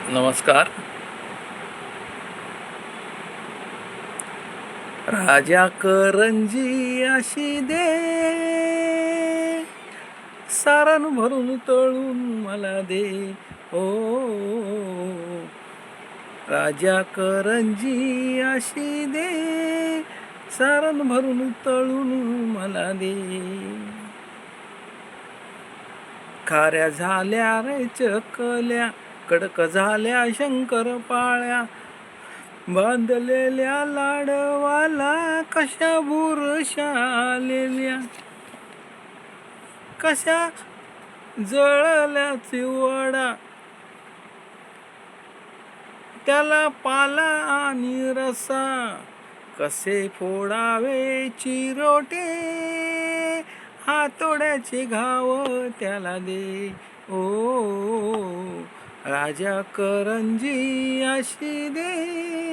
नमस्कार. राजा करंजी अशी दे, सारण भरून तळून मला दे. ओ राजा करंजी अशी दे, सारण भरून तळून मला दे. खाऱ्या झाल्या रे चकल्या, कडक झाल्या शंकरपाळ्या, बांधलेल्या लाडवाला कशा बुरशा आलेल्या, कशा जळल्या चिवडा, त्याला पाला आणि रसा, कसे फोडावे चिरोटे, हातोड्याचे घाव त्याला दे. ओ राजा करंजी अशी दे.